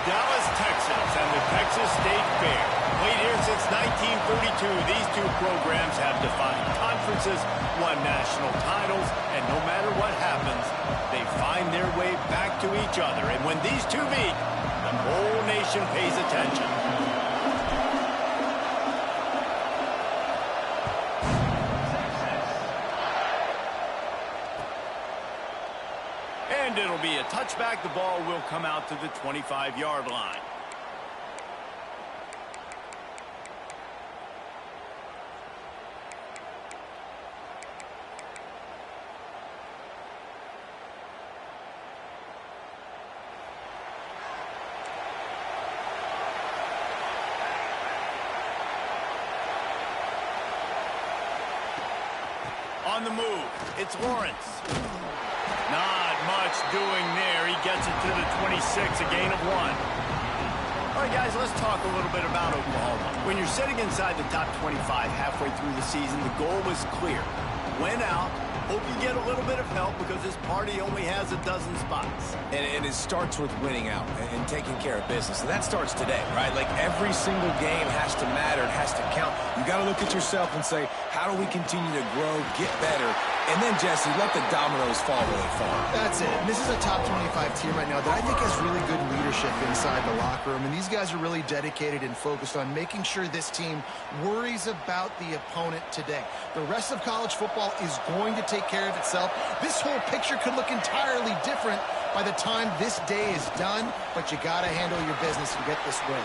Dallas, Texas, and the Texas State Fair. Played here since 1932, these two programs have defined conferences, won national titles, and no matter what happens, they find their way back to each other. And when these two meet, the whole nation pays attention. And it'll be a touchback. The ball will come out to the 25-yard line. On the move, it's Lawrence. Not much doing there. He gets it to the 26, a gain of 1. All right, guys, let's talk a little bit about Oklahoma. When you're sitting inside the top 25 halfway through the season, the goal was clear. Win out. Hope you get a little bit of help because this party only has a dozen spots. And it starts with winning out and taking care of business. And that starts today, right? Like every single game has to matter. It has to count. You got to look at yourself and say, how do we continue to grow, get better? And then, Jesse, let the dominoes fall where they fall. That's it. And this is a top 25 team right now that I think has really good leadership inside the locker room. And these guys are really dedicated and focused on making sure this team worries about the opponent today. The rest of college football is going to take care of itself. This whole picture could look entirely different by the time this day is done, but you got to handle your business and get this win.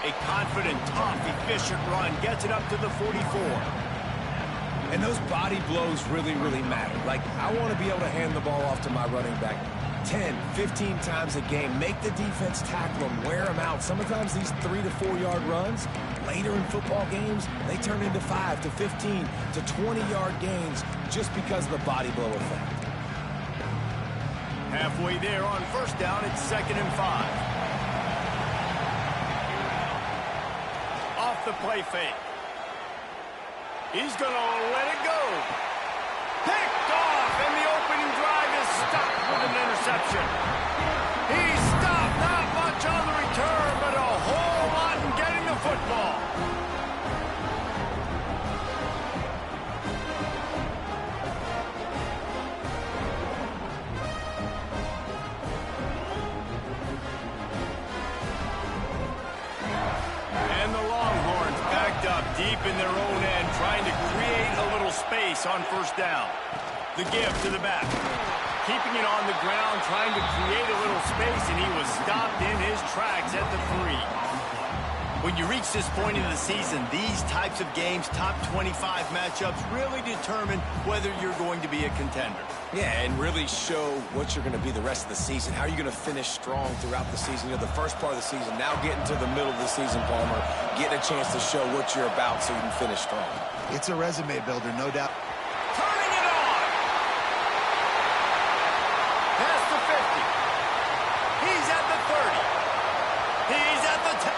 A confident, tough, efficient run gets it up to the 44. And those body blows really, really matter. Like, I want to be able to hand the ball off to my running back 10, 15 times a game. Make the defense tackle them, wear them out. Sometimes these 3 to 4 yard runs, later in football games, they turn into 5 to 15 to 20-yard gains just because of the body blow effect. Halfway there on first down, it's 2nd and 5. Off the play fake. He's going to let it go. Picked off, and the opening drive is stopped with an interception. He stopped, not much on the return, but a whole deep in their own end, trying to create a little space on first down. The give to the back. Keeping it on the ground, trying to create a little space, and he was stopped in his tracks at the 3. When you reach this point in the season, these types of games, top 25 matchups, really determine whether you're going to be a contender. Yeah, and really show what you're going to be the rest of the season. How are you going to finish strong throughout the season? You know, the first part of the season, now getting to the middle of the season, Palmer, getting a chance to show what you're about so you can finish strong. It's a resume builder, no doubt. Turning it on! Past the 50. He's at the 30. He's at the 10.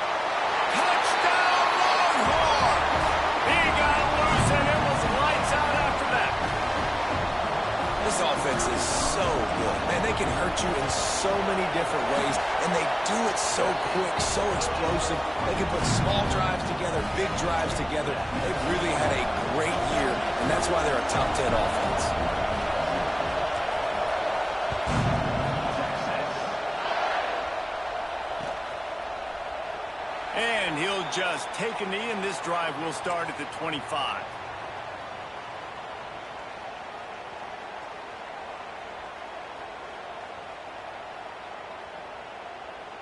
Touchdown, Longhorn! He got loose, and it was lights out after that. This offense is so good. Man, they can hurt you in so many different ways, and they do it so quick, so explosive. They can put small drives together, big drives together. They've really had a great year, and that's why they're a top 10 offense. And he'll just take a knee, and this drive will start at the 25.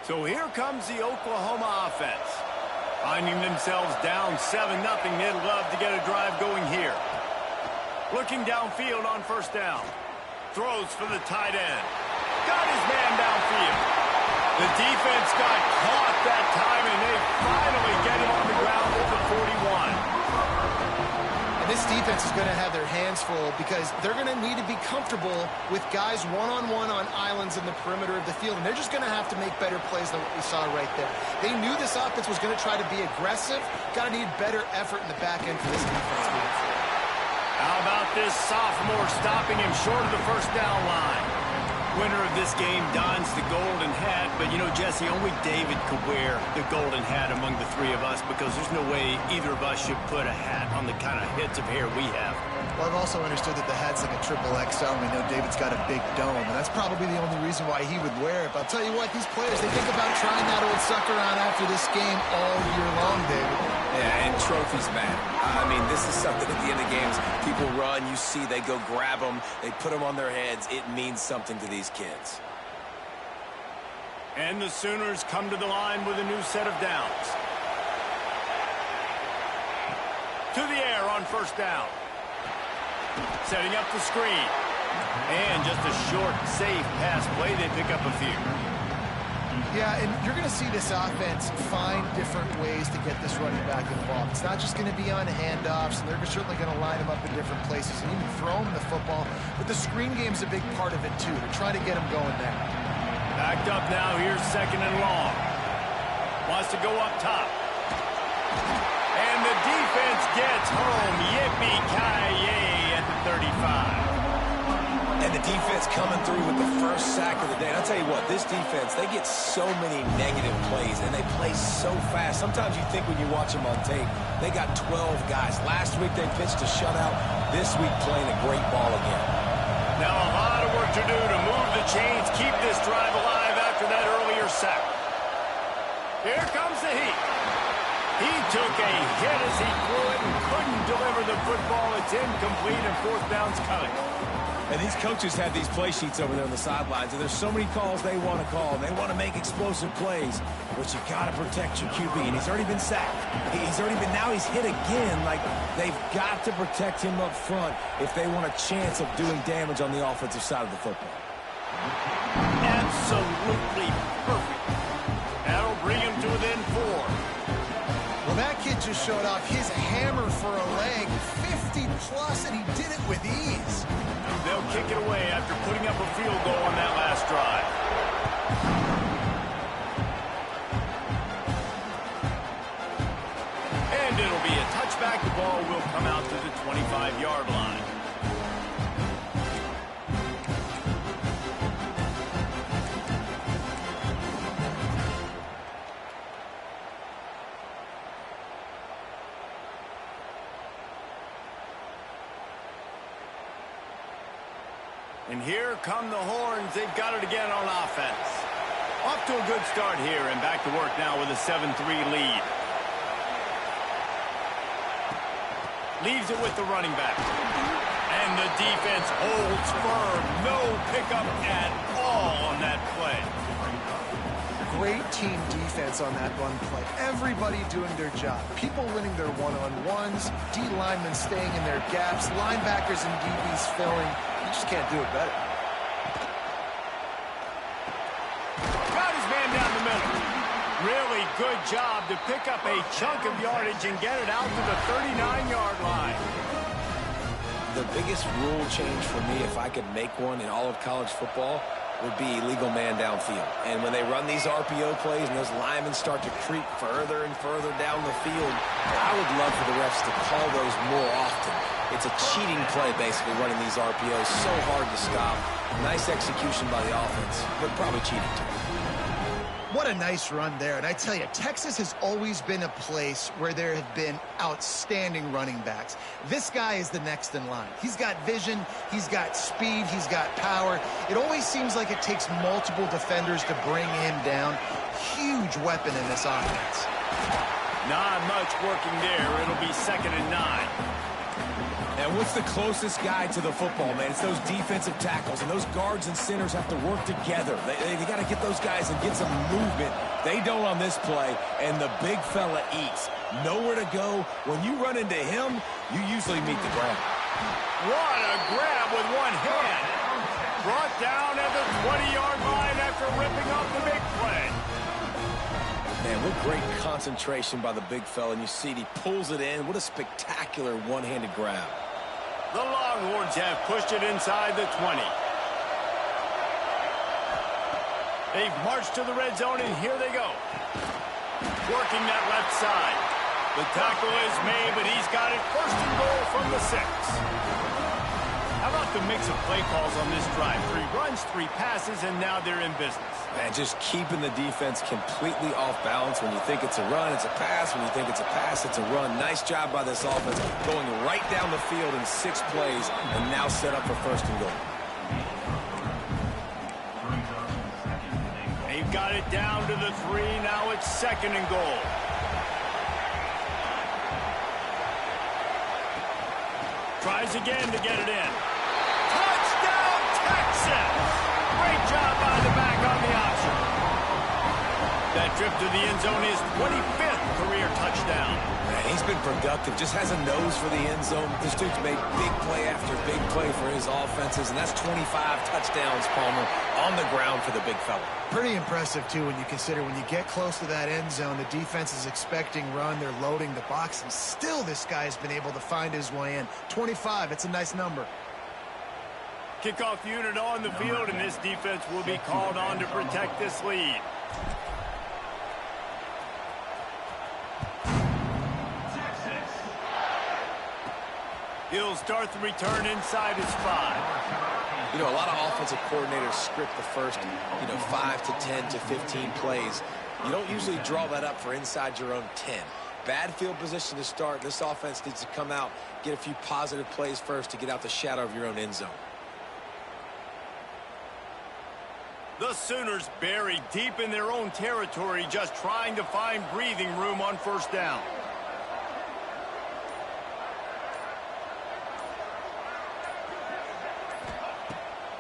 So here comes the Oklahoma offense. Finding themselves down 7-0, they'd love to get a drive going here. Looking downfield on first down. Throws for the tight end. Got his man downfield. The defense got caught that time, and they finally get him on the ground at the 41. And this defense is going to have their hands full because they're going to need to be comfortable with guys one-on-one on islands in the perimeter of the field, and they're just going to have to make better plays than what we saw right there. They knew this offense was going to try to be aggressive. Got to need better effort in the back end for this defense moving forward. How about this sophomore stopping him short of the first down line? Winner of this game dons the golden hat, but you know, Jesse, only David could wear the golden hat among the three of us because there's no way either of us should put a hat on the kind of heads of hair we have. Well, I've also understood that the hat's like a triple XL, and we know David's got a big dome, and that's probably the only reason why he would wear it. But I'll tell you what, these players, they think about trying that old sucker on after this game all year long, David. Yeah, and trophies matter. I mean, this is something at the end of games, people run, you see, they go grab them, they put them on their heads. It means something to these kids. And the Sooners come to the line with a new set of downs. To the air on first down. Setting up the screen. And just a short, safe pass play. They pick up a few. Yeah, and you're going to see this offense find different ways to get this running back involved. It's not just going to be on handoffs, and they're certainly going to line him up in different places and even throw him the football. But the screen game's a big part of it, too. They're trying to get him going there. Backed up now. Here's second and long. Wants to go up top. And the defense gets home. Yippee-ki-yay at the 35. And the defense coming through with the first sack of the day. And I'll tell you what, this defense, they get so many negative plays, and they play so fast. Sometimes you think when you watch them on tape, they got 12 guys. Last week they pitched a shutout. This week playing a great ball again. Now a lot of work to do to move the chains, keep this drive alive after that earlier sack. Here comes the heat. He took a hit as he threw it and couldn't deliver the football. It's incomplete, and fourth down's coming. And these coaches have these play sheets over there on the sidelines, and there's so many calls they want to call. They want to make explosive plays, but you got to protect your QB, and he's already been sacked. Now he's hit again. Like, they've got to protect him up front if they want a chance of doing damage on the offensive side of the football. Absolutely perfect. That'll bring him to within 4. Well, that kid just showed off his hammer for a leg, 50-plus, and he did it with ease. They'll kick it away after putting up a field goal on that last drive. And it'll be a touchback. The ball will come out to the 25-yard line. And here come the Horns. They've got it again on offense. Off to a good start here, and back to work now with a 7-3 lead. Leaves it with the running back. And the defense holds firm. No pickup at all on that play. Great team defense on that run play. Everybody doing their job. People winning their one-on-ones, D linemen staying in their gaps, linebackers and DBs filling. You just can't do it better. Got his man down the middle. Really good job to pick up a chunk of yardage and get it out to the 39-yard line. The biggest rule change for me, if I could make one in all of college football, would be legal man downfield. And when they run these RPO plays and those linemen start to creep further and further down the field, I would love for the refs to call those more often. It's a cheating play, basically, running these RPOs. So hard to stop. Nice execution by the offense, but probably cheating too. What a nice run there. And I tell you, Texas has always been a place where there have been outstanding running backs. This guy is the next in line. He's got vision, he's got speed, he's got power. It always seems like it takes multiple defenders to bring him down. Huge weapon in this offense. Not much working there. It'll be 2nd and 9. And what's the closest guy to the football, man? It's those defensive tackles, and those guards and centers have to work together. They got to get those guys and get some movement. They don't on this play, and the big fella eats. Nowhere to go. When you run into him, you usually meet the ground. What a grab with one hand. Brought down at the 20-yard line after ripping off the big play. Man, what great concentration by the big fella. And you see he pulls it in. What a spectacular one-handed grab. The Longhorns have pushed it inside the 20. They've marched to the red zone, and here they go. Working that left side. The tackle is made, but he's got it 1st and goal from the 6. How about the mix of play calls on this drive? 3 runs, 3 passes, and now they're in business. Man, just keeping the defense completely off balance. When you think it's a run, it's a pass. When you think it's a pass, it's a run. Nice job by this offense, going right down the field in 6 plays, and now set up for 1st and goal. They've got it down to the 3. Now it's 2nd and goal. Tries again to get it in. Touchdown, Texas! Great job by the back on the option. That trip to the end zone is 25th career touchdown. Man, he's been productive, just has a nose for the end zone. This dude's made big play after big play for his offenses, and that's 25 touchdowns, Palmer, on the ground for the big fella. Pretty impressive, too, when you consider when you get close to that end zone, the defense is expecting run, they're loading the box, and still this guy's been able to find his way in. 25, it's a nice number. Kickoff unit on the field, and this defense will be called on to protect this lead. He'll start the return inside his 5. You know, a lot of offensive coordinators script the first, 5 to 10 to 15 plays. You don't usually draw that up for inside your own 10. Bad field position to start. This offense needs to come out, get a few positive plays first to get out the shadow of your own end zone. The Sooners buried deep in their own territory, just trying to find breathing room on 1st down.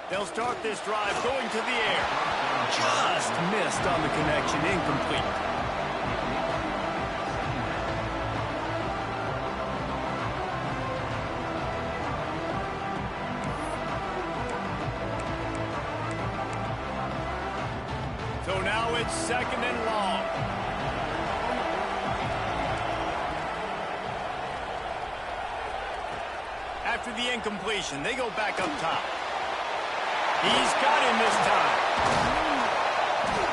They'll start this drive going to the air. Just missed on the connection, incomplete. So now it's 2nd and long. After the incompletion, they go back up top. He's got him this time.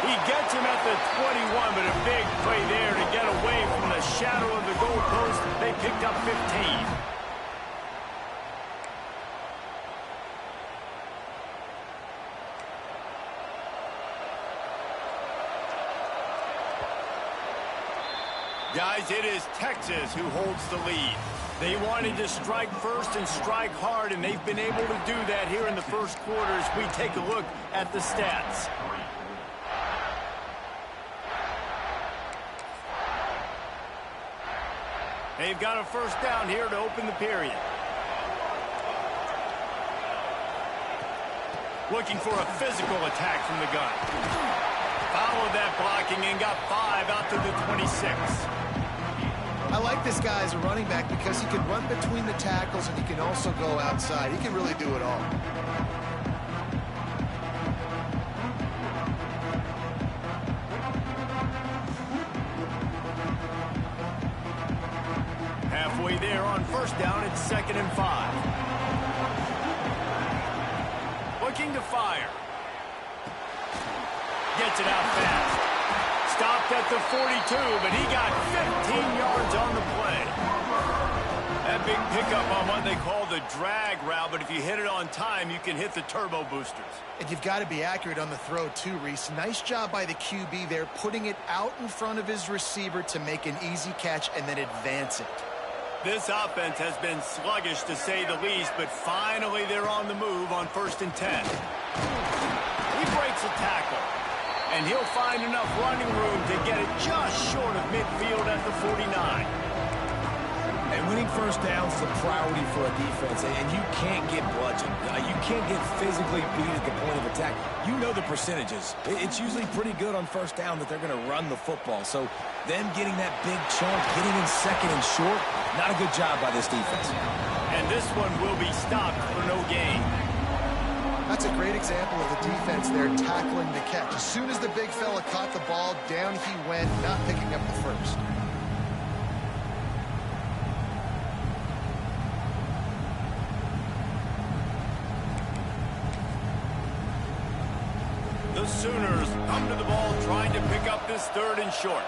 He gets him at the 21, but a big play there to get away from the shadow of the goalpost. They picked up 15. Guys, it is Texas who holds the lead. They wanted to strike first and strike hard, and they've been able to do that here in the first quarter as we take a look at the stats. They've got a first down here to open the period. Looking for a physical attack from the gun. Followed that blocking and got 5 out to the 26. I like this guy as a running back because he can run between the tackles and he can also go outside. He can really do it all. Halfway there on first down, it's 2nd and 5. Looking to fire. Gets it out fast. Stopped at the 42, but he got 15 yards on the play. That big pickup on what they call the drag route, but if you hit it on time, you can hit the turbo boosters. And you've got to be accurate on the throw too, Reese. Nice job by the QB there, putting it out in front of his receiver to make an easy catch and then advance it. This offense has been sluggish to say the least, but finally they're on the move on 1st and 10. He breaks a tackle, and he'll find enough running room to get it just short of midfield at the 49. And winning first downs is a priority for a defense, and you can't get bludgeoned. You can't get physically beat at the point of attack. You know the percentages. It's usually pretty good on first down that they're going to run the football. So them getting that big chunk, getting in 2nd and short, not a good job by this defense. And this one will be stopped for no gain. That's a great example of the defense there tackling the catch. As soon as the big fella caught the ball, down he went, not picking up the first. The Sooners come to the ball trying to pick up this 3rd and short.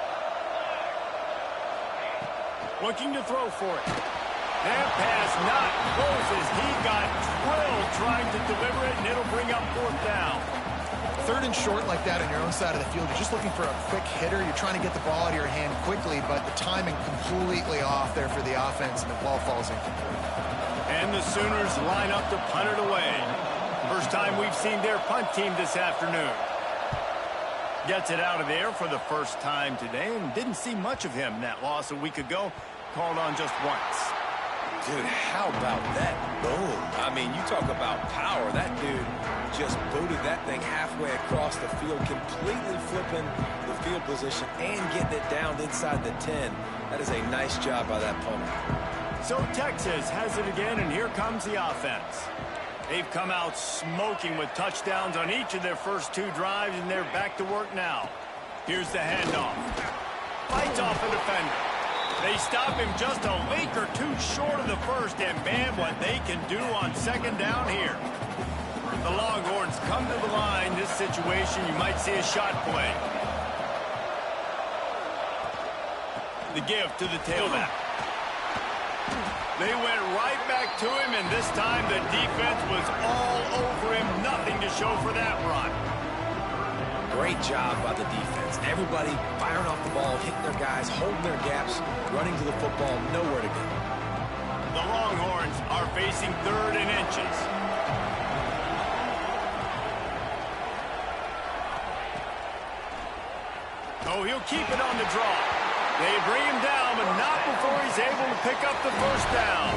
Looking to throw for it. That pass not close as he got drilled trying to deliver it, and it'll bring up 4th down. 3rd and short like that on your own side of the field, you're just looking for a quick hitter. You're trying to get the ball out of your hand quickly, but the timing completely off there for the offense, and the ball falls incomplete. And the Sooners line up to punt it away. First time we've seen their punt team this afternoon. Gets it out of there for the first time today, and didn't see much of him. That loss a week ago, called on just once. Dude, how about that boom? I mean, you talk about power. That dude just booted that thing halfway across the field, completely flipping the field position and getting it down inside the 10. That is a nice job by that punter. So Texas has it again, and here comes the offense. They've come out smoking with touchdowns on each of their first 2 drives, and they're back to work now. Here's the handoff. Fights off a defender. They stop him just a leak or 2 short of the first, and man, what they can do on 2nd down here. The Longhorns come to the line. This situation, you might see a shot play. The give to the tailback. They went right back to him, and this time the defense was all over him. Nothing to show for that run. Great job by the defense. Everybody firing off the ball, hitting their guys, holding their gaps, running to the football, nowhere to go. The Longhorns are facing 3rd and inches. Oh, he'll keep it on the draw. They bring him down, but not before he's able to pick up the first down.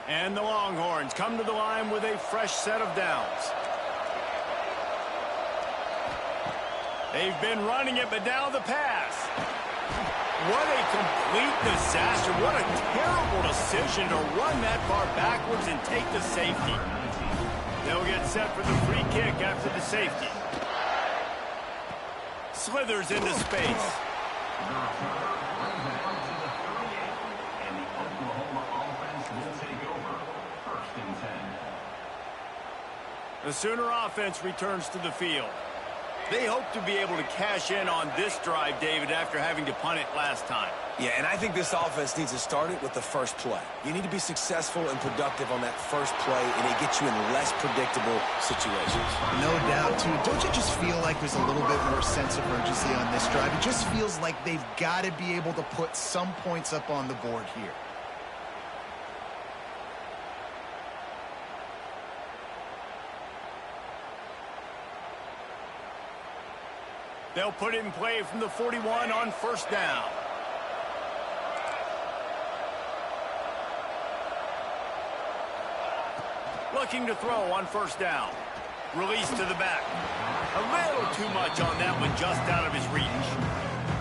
And the Longhorns come to the line with a fresh set of downs. They've been running it, but now the pass. What a complete disaster. What a terrible decision to run that far backwards and take the safety. They'll get set for the free kick after the safety. Slithers into space. The Sooner offense returns to the field. They hope to be able to cash in on this drive, David, after having to punt it last time. Yeah, and I think this offense needs to start it with the first play. You need to be successful and productive on that first play, and it gets you in less predictable situations. No doubt, too. Don't you just feel like there's a little bit more sense of urgency on this drive? It just feels like they've got to be able to put some points up on the board here. They'll put it in play from the 41 on first down. Looking to throw on first down. Release to the back. A little too much on that one, just out of his reach.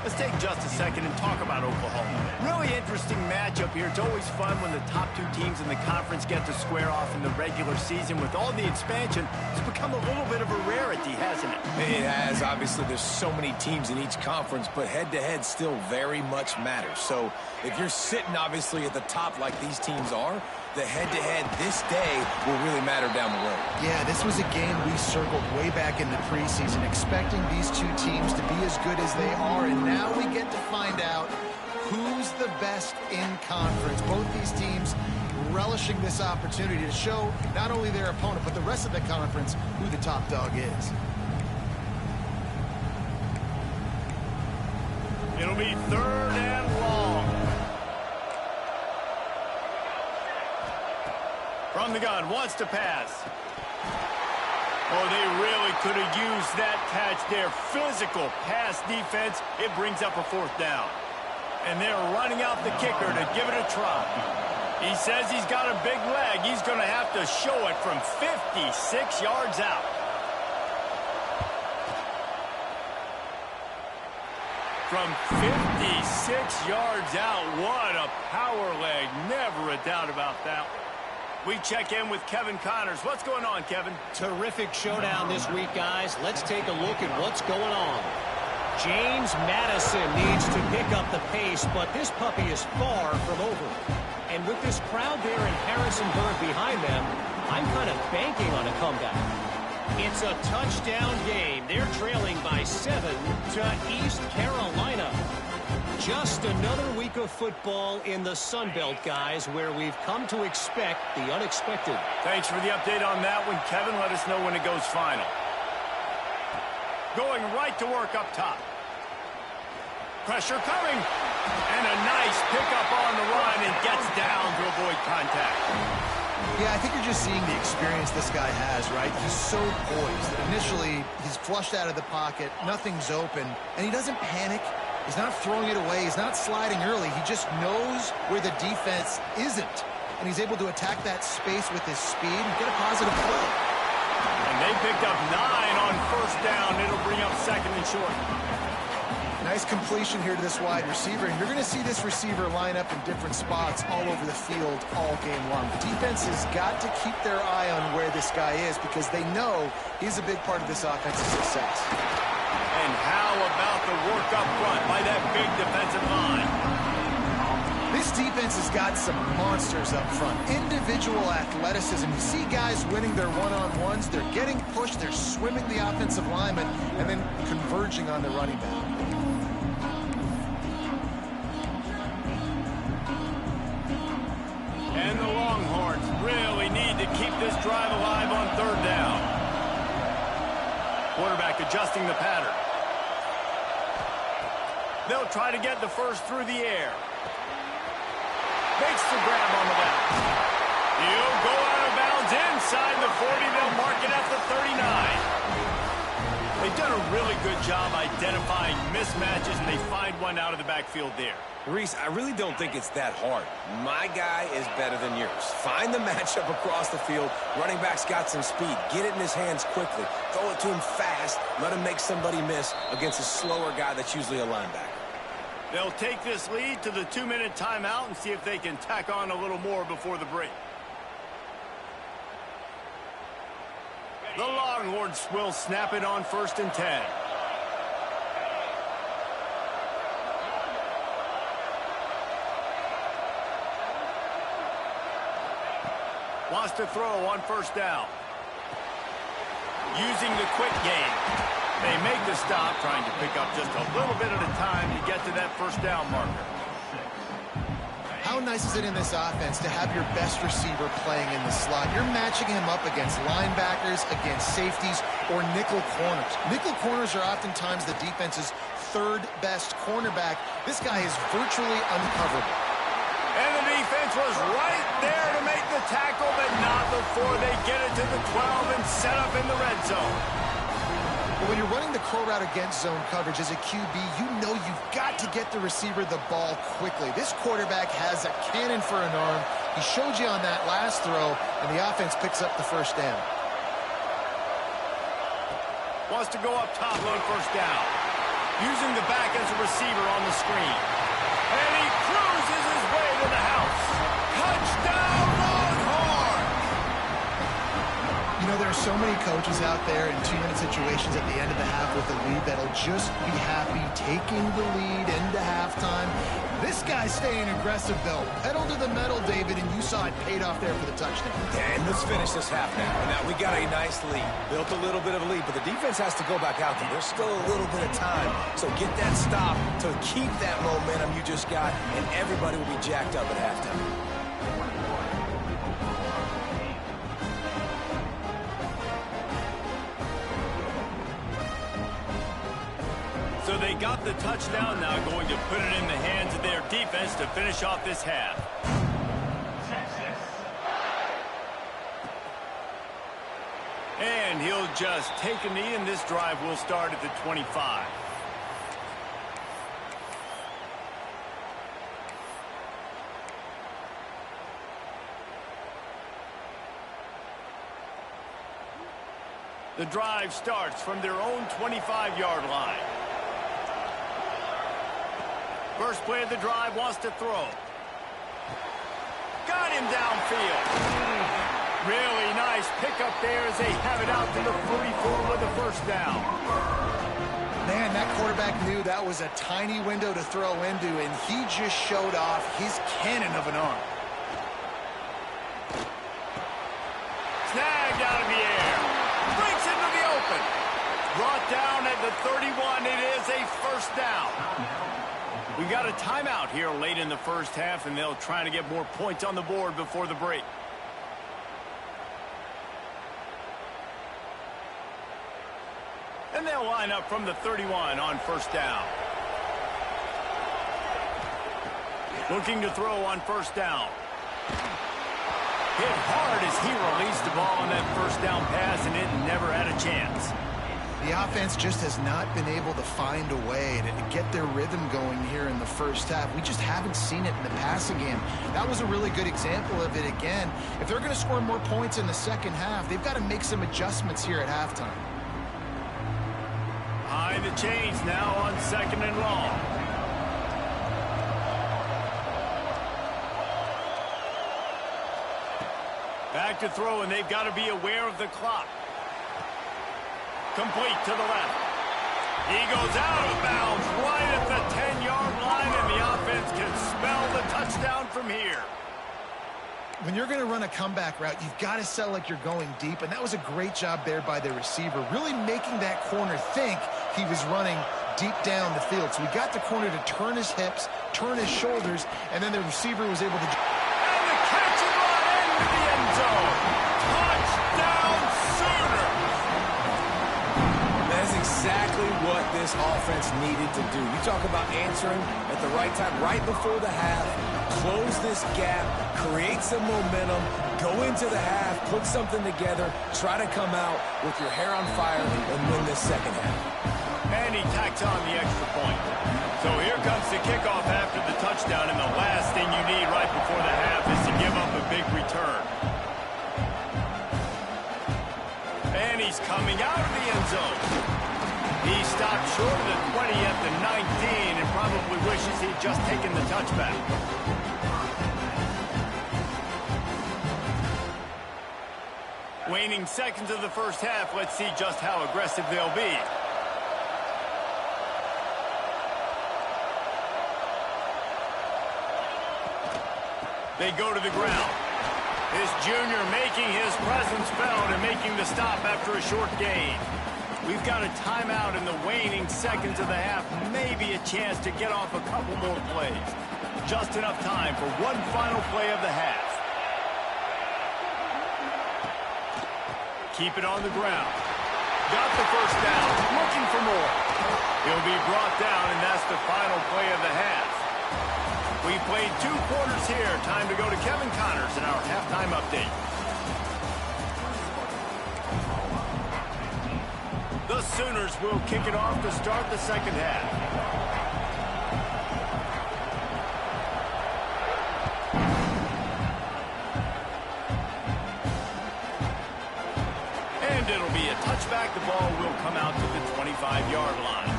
Let's take just a second and talk about Oklahoma. Really interesting matchup here. It's always fun when the top two teams in the conference get to square off in the regular season. With all the expansion, it's become a little bit of a rarity, hasn't it? It has. Obviously, there's so many teams in each conference, but head-to-head still very much matters. So if you're sitting, obviously, at the top like these teams are, the head-to-head this day will really matter down the road. Yeah, this was a game we circled way back in the preseason, expecting these two teams to be as good as they are, and now we get to find out who's the best in conference. Both these teams relishing this opportunity to show not only their opponent, but the rest of the conference who the top dog is. It'll be third and long. From the gun, wants to pass. Oh, they really could have used that catch there. Physical pass defense. It brings up a fourth down. And they're running out the kicker to give it a try. He says he's got a big leg. He's going to have to show it from 56 yards out. From 56 yards out, what a power leg. Never a doubt about that one. We check in with Kevin Connors. What's going on, Kevin? Terrific showdown this week, guys. Let's take a look at what's going on. James Madison needs to pick up the pace, but this puppy is far from over. And with this crowd there in Harrisonburg behind them, I'm kind of banking on a comeback. It's a touchdown game. They're trailing by 7 to East Carolina. Just another week of football in the Sun Belt, guys, where we've come to expect the unexpected. Thanks for the update on that one, Kevin. Let us know when it goes final. Going right to work up top. Pressure coming. And a nice pickup on the run and gets down to avoid contact. Yeah, I think you're just seeing the experience this guy has, right? He's so poised. Initially, he's flushed out of the pocket. Nothing's open. And he doesn't panic. He's not throwing it away. He's not sliding early. He just knows where the defense isn't. And he's able to attack that space with his speed and get a positive play. And they picked up 9 on first down. It'll bring up second and short. Nice completion here to this wide receiver. And you're going to see this receiver line up in different spots all over the field all game long. The defense has got to keep their eye on where this guy is because they know he's a big part of this offensive success. And how about the work up front by that big defensive line? This defense has got some monsters up front. Individual athleticism. You see guys winning their one-on-ones. They're getting pushed. They're swimming the offensive lineman and then converging on the running back. And the Longhorns really need to keep this drive alive on third down. Quarterback adjusting the pattern. They'll try to get the first through the air. Makes the grab on the left. He'll go out of bounds inside the 40. They'll mark it at the 39. They've done a really good job identifying mismatches, and they find one out of the backfield there. Reese, I really don't think it's that hard. My guy is better than yours. Find the matchup across the field. Running back's got some speed. Get it in his hands quickly. Throw it to him fast. Let him make somebody miss against a slower guy that's usually a linebacker. They'll take this lead to the 2-minute timeout and see if they can tack on a little more before the break. The Longhorns will snap it on 1st and 10. Wants to throw on first down. Using the quick game. They make the stop, trying to pick up just a little bit at a time to get to that first down marker. How nice is it in this offense to have your best receiver playing in the slot? You're matching him up against linebackers, against safeties, or nickel corners. Nickel corners are oftentimes the defense's third best cornerback. This guy is virtually uncoverable. And the defense was right there to make the tackle, but not before they get it to the 12 and set up in the red zone. But when you're running the curl route against zone coverage as a QB, you know you've got to get the receiver the ball quickly. This quarterback has a cannon for an arm. He showed you on that last throw, and the offense picks up the first down. Wants to go up top on first down. Using the back as a receiver on the screen. And he cruises his way to the house. Touchdown, Longhorn! You know, there are so many coaches out there in two-minute situations at the end of the half with a lead that'll just be happy taking the lead into halftime. This guy's staying aggressive, though. Pedal to the metal, David, and you saw it paid off there for the touchdown. And let's finish this half now. Now, we got a nice lead. Built a little bit of a lead, but the defense has to go back out there. There's still a little bit of time. So get that stop to keep that momentum you just got, and everybody will be jacked up at halftime. So they got the touchdown, now going to put it in the hands of their defense to finish off this half. And he'll just take a knee, and this drive will start at the 25. The drive starts from their own 25-yard line. First play of the drive, wants to throw. Got him downfield. Really nice pickup there as they have it out to the 44 with a first down. Man, that quarterback knew that was a tiny window to throw into, and he just showed off his cannon of an arm. Snagged out of the air. Breaks into the open. Brought down at the 31. It is a first down. We got a timeout here late in the first half, and they'll try to get more points on the board before the break. And they'll line up from the 31 on first down. Looking to throw on first down. Hit hard as he released the ball on that first down pass, and it never had a chance. The offense just has not been able to find a way to get their rhythm going here in the first half. We just haven't seen it in the passing game. That was a really good example of it again. If they're going to score more points in the second half, they've got to make some adjustments here at halftime. High the chains now on second and long. Back to throw, and they've got to be aware of the clock. Complete to the left. He goes out of bounds right at the 10-yard line, and the offense can spell the touchdown from here. When you're going to run a comeback route, you've got to sell like you're going deep, and that was a great job there by the receiver, really making that corner think he was running deep down the field. So we got the corner to turn his hips, turn his shoulders, and then the receiver was able to... And the catch and run into the end zone. Touchdown, Sooners! That's exactly what this offense needed to do. You talk about answering at the right time, right before the half, close this gap, create some momentum, go into the half, put something together, try to come out with your hair on fire and win this second half. And he tacks on the extra point. So here comes the kickoff after the touchdown, and the last thing you need right before the half is to give up a big return. And he's coming out of the end zone. He stopped short of the 20 at the 19 and probably wishes he'd just taken the touchback. Waning seconds of the first half, let's see just how aggressive they'll be. They go to the ground. This junior making his presence felt and making the stop after a short gain. We've got a timeout in the waning seconds of the half. Maybe a chance to get off a couple more plays. Just enough time for one final play of the half. Keep it on the ground. Got the first down. Looking for more. He'll be brought down, and that's the final play of the half. We played 2 quarters here. Time to go to Kevin Connors in our halftime update. The Sooners will kick it off to start the second half. And it'll be a touchback. The ball will come out to the 25-yard line.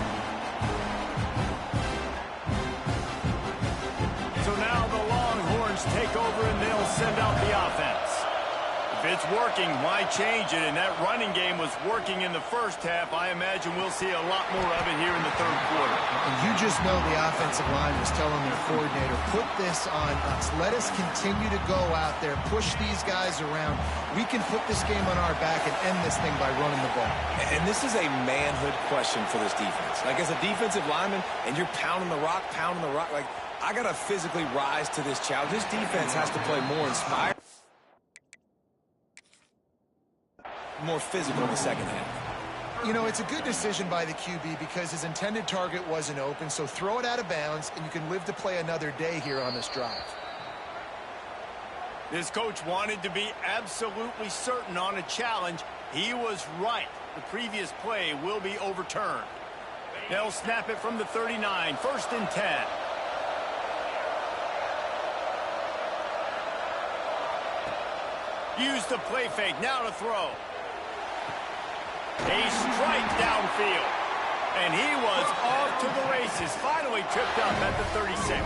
So now the Longhorns take over and they'll send out the offense. If it's working, why change it? And that running game was working in the first half. I imagine we'll see a lot more of it here in the third quarter. And you just know the offensive line was telling their coordinator, put this on us. Let us continue to go out there, push these guys around. We can put this game on our back and end this thing by running the ball. And this is a manhood question for this defense. Like, as a defensive lineman, and you're pounding the rock, like, I got to physically rise to this challenge. This defense has to play more inspired, more physical in the second half. You know, it's a good decision by the QB because his intended target wasn't open, so throw it out of bounds, and you can live to play another day here on this drive. This coach wanted to be absolutely certain on a challenge. He was right. The previous play will be overturned. They'll snap it from the 39, 1st and 10. Use the play fake, now to throw. A strike downfield. And he was off to the races. Finally tripped up at the 36.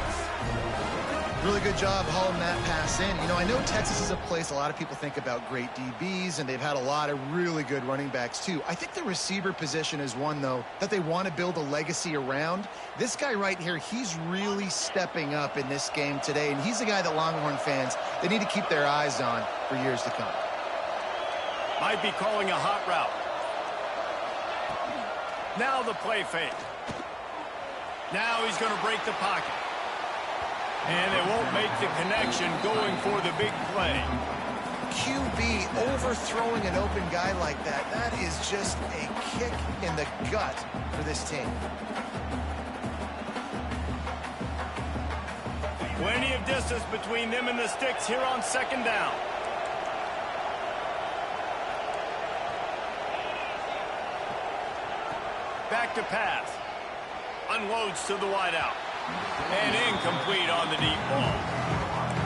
Really good job hauling that pass in. You know, I know Texas is a place a lot of people think about great DBs, and they've had a lot of really good running backs too. I think the receiver position is one, though, that they want to build a legacy around. This guy right here, he's really stepping up in this game today, and he's the guy that Longhorn fans, they need to keep their eyes on for years to come. Might be calling a hot route. Now the play fake. Now he's going to break the pocket. And they won't make the connection going for the big play. QB overthrowing an open guy like that, that is just a kick in the gut for this team. Plenty of distance between them and the sticks here on second down. Back to pass. Unloads to the wideout. And incomplete on the deep ball.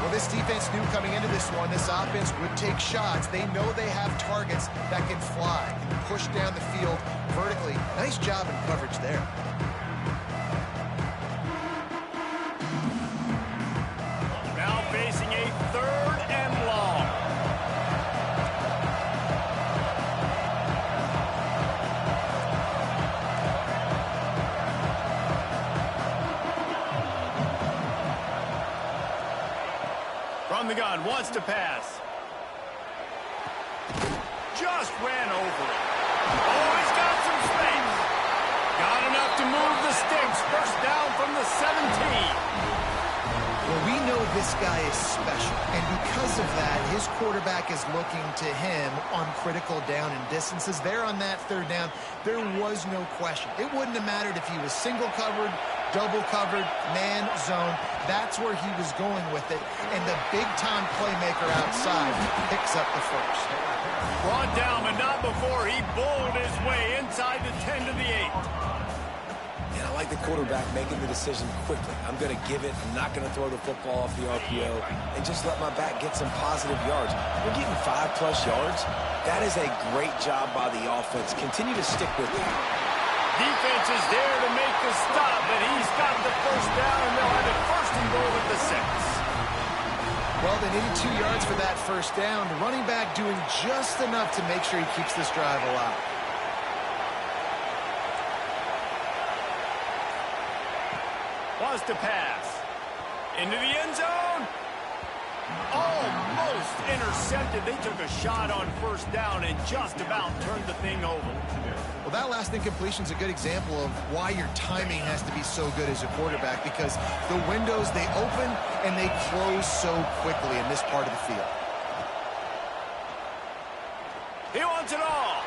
Well, this defense knew coming into this one, this offense would take shots. They know they have targets that can fly and push down the field vertically. Nice job in coverage there. Now facing a 3rd and long. From the gun, wants to pass. Just ran over it. Oh, he's got some space. Got enough to move the sticks. 1st down from the 17. Well, we know this guy is special, and because of that, his quarterback is looking to him on critical down and distances. There on that 3rd down, there was no question. It wouldn't have mattered if he was single covered, double covered, man, zone. That's where he was going with it, and the big-time playmaker outside picks up the 1st. Brought down, but not before he bowled his way inside the 10 to the 8. And I like the quarterback making the decision quickly. I'm going to give it. I'm not going to throw the football off the RPO and just let my back get some positive yards. We're getting 5+ yards. That is a great job by the offense. Continue to stick with it. Defense is there to make the stop, but he's got the 1st down, and they'll have it 1st and goal at the 6. Well, they needed 2 yards for that 1st down. The running back doing just enough to make sure he keeps this drive alive. Wants to pass. Into the end zone. Almost intercepted. They took a shot on 1st down and just about turned the thing over. Well, that last incompletion is a good example of why your timing has to be so good as a quarterback, because the windows, they open and they close so quickly in this part of the field. He wants it all.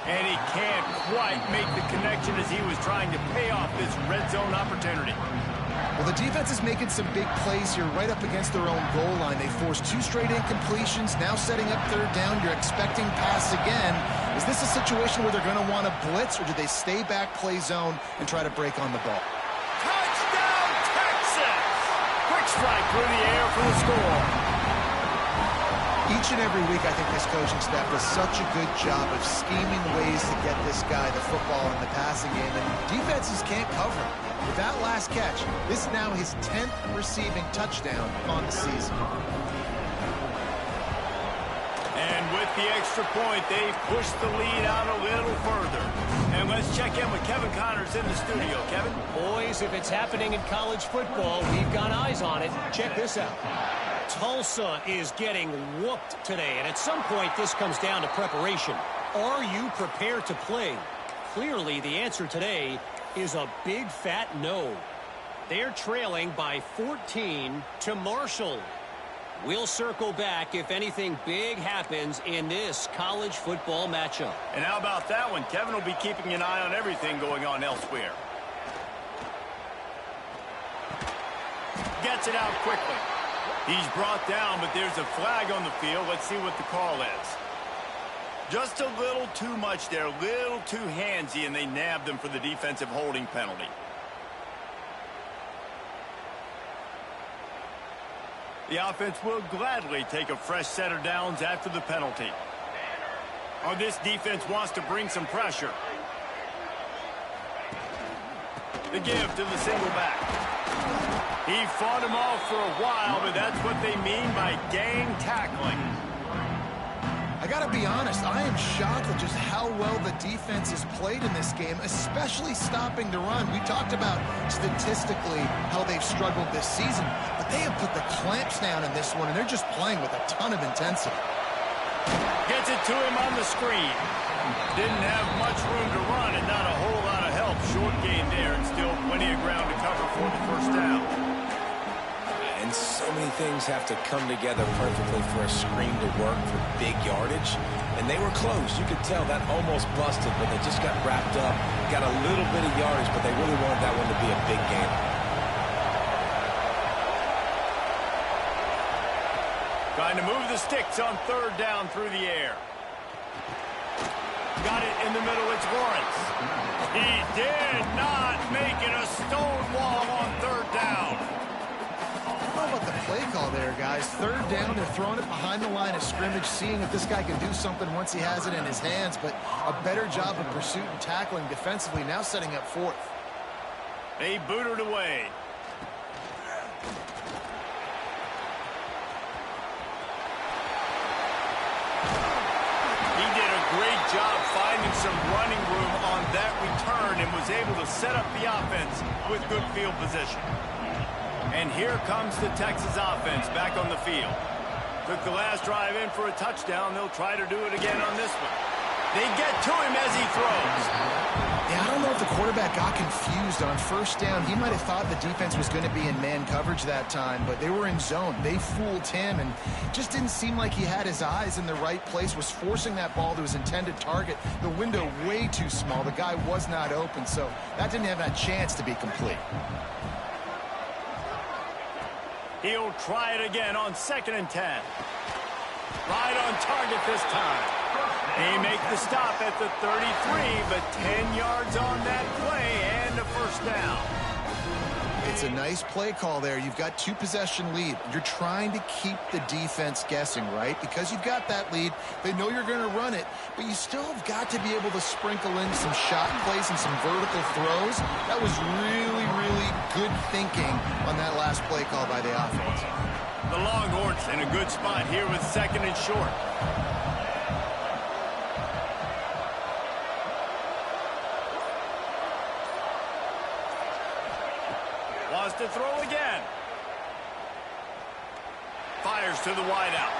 And he can't quite make the connection as he was trying to pay off this red zone opportunity. Well, the defense is making some big plays here right up against their own goal line. They forced 2 straight incompletions, now setting up 3rd down. You're expecting pass again. Is this a situation where they're going to want to blitz, or do they stay back, play zone, and try to break on the ball? Touchdown, Texas! Quick strike through the air for the score. Each and every week, I think this coaching staff does such a good job of scheming ways to get this guy the football in the passing game, and defenses can't cover him. With that last catch, this is now his 10th receiving touchdown on the season. And with the extra point, they push the lead out a little further. And let's check in with Kevin Connors in the studio. Kevin? Boys, if it's happening in college football, we've got eyes on it. Check this out. Tulsa is getting whooped today, and at some point this comes down to preparation. Are you prepared to play? Clearly, the answer today is a big fat no. They're trailing by 14 to Marshall. We'll circle back if anything big happens in this college football matchup. And how about that one? Kevin will be keeping an eye on everything going on elsewhere. Gets it out quickly. He's brought down, but there's a flag on the field. Let's see what the call is. Just a little too much there, a little too handsy, and they nabbed him for the defensive holding penalty. The offense will gladly take a fresh set of downs after the penalty. Oh, this defense wants to bring some pressure. The give to the single back. He fought him off for a while, but that's what they mean by gang tackling. I got to be honest, I am shocked at just how well the defense has played in this game, especially stopping the run. We talked about statistically how they've struggled this season, but they have put the clamps down in this one, and they're just playing with a ton of intensity. Gets it to him on the screen. Didn't have much room to run and not a whole lot of help. Short gain there and still plenty of ground to cover for the first down. And so many things have to come together perfectly for a screen to work for big yardage. And they were close. You could tell that almost busted, but they just got wrapped up, got a little bit of yardage, but they really wanted that one to be a big game. Trying to move the sticks on third down through the air. Got it in the middle. It's Lawrence. He did not make it a stone wall on third down. How about the play call there, guys? Third down, they're throwing it behind the line of scrimmage, seeing if this guy can do something once he has it in his hands, but a better job of pursuit and tackling defensively, now setting up fourth. They booted away. He did a great job finding some running room on that return and was able to set up the offense with good field position. And here comes the Texas offense back on the field. Took the last drive in for a touchdown. They'll try to do it again on this one. They get to him as he throws. Yeah, I don't know if the quarterback got confused on first down. He might have thought the defense was going to be in man coverage that time, but they were in zone. They fooled him and just didn't seem like he had his eyes in the right place, was forcing that ball to his intended target. The window way too small. The guy was not open, so that didn't have that chance to be complete. He'll try it again on 2nd and 10. Right on target this time. They make the stop at the 33, but 10 yards on that play and a first down. It's a nice play call there. You've got 2-possession lead. You're trying to keep the defense guessing, right? Because you've got that lead. They know you're going to run it, but you still have got to be able to sprinkle in some shot plays and some vertical throws. That was really, really good thinking on that last play call by the offense. The Longhorns in a good spot here with 2nd and short. Wants to throw again. Fires to the wideout.